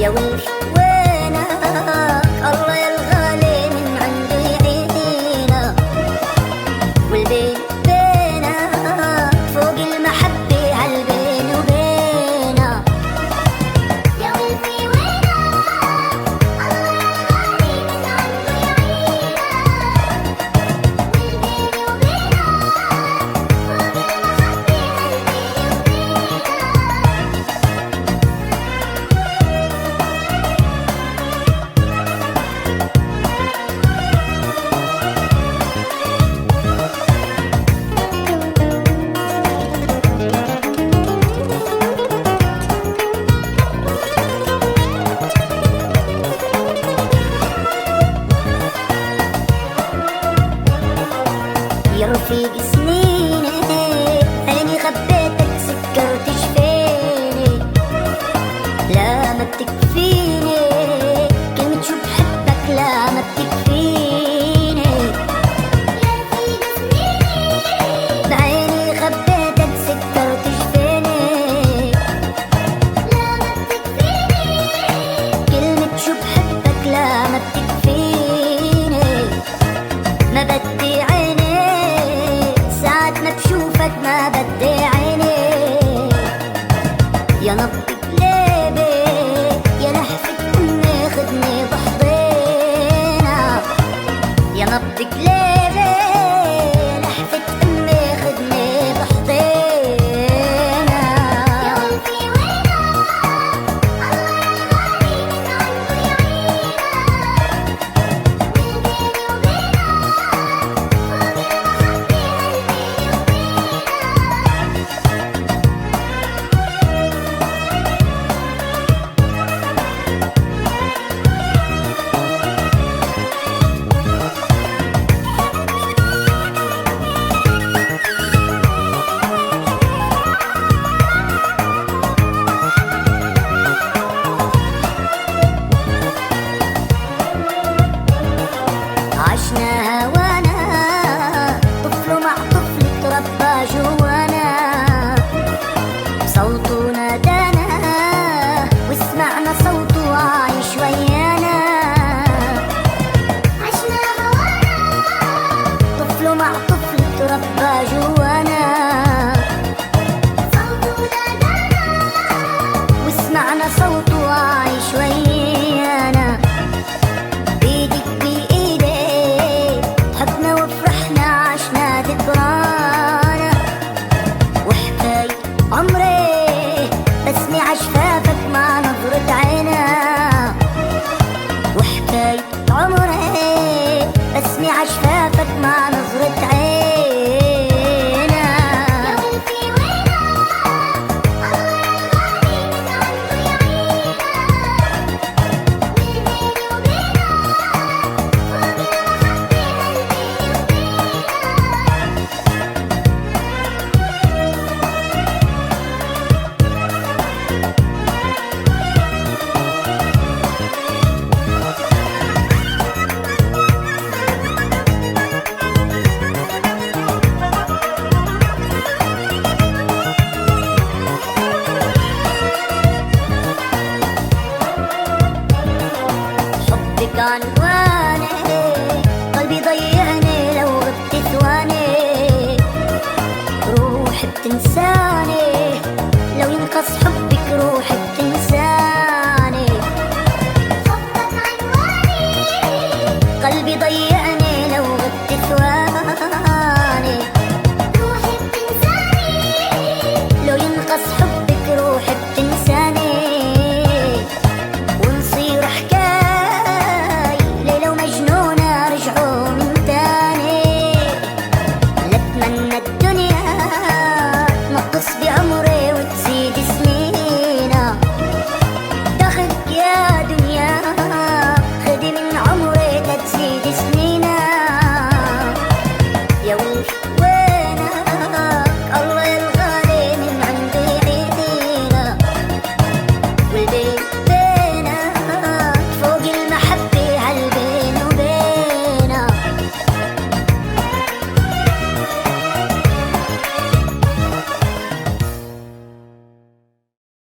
يا ويلي وينك الله يا الغالي من عنده يعينك، والبين بينك فوق المحبة هالبين وبينك. يا ويلي وينك الله يا الغالي من عنده يعينك، والبيني وبينك فوق المحبة يا رفيق سنيني عيني خبيتك سكرت شفيني، لا ما بتكفيني كلمة شو بحبك، لا ما بتكفيني. يا رفيق سنيني بعيني خبيتك سكرت شفيني، لا ما بتكفيني، كلمة شو بحبك لا ما بتكفيني. ما بدي عيني ساعة ما بشوفك، ما بدي عيني. يا نبض قلبي يا لهفة أمي خدني بحضينا، يا نبض قلبي يا لهفة أمي خدني بحضينا. يا ويلي وينك الله يا الغالي من عنده يعينك، والبيني وبينك فوق المحبة هالبيني وبينك. عشنا هوانا طفل مع طفل تربى جوانا، صوته نادانا وسمعنا صوته عايش ويانا. عشنا هوانا طفل مع طفل تربى جوانا، صوته نادانا وسمعنا صوته عايش ويانا. بإيدك بإيدي حبنا وفرحنا عشنا ذكرانا، وحكاية عمري بسمع عشفافك مع نظرة عينا، وحكاية عمري بسمع عشفافك مع نظرة عينا.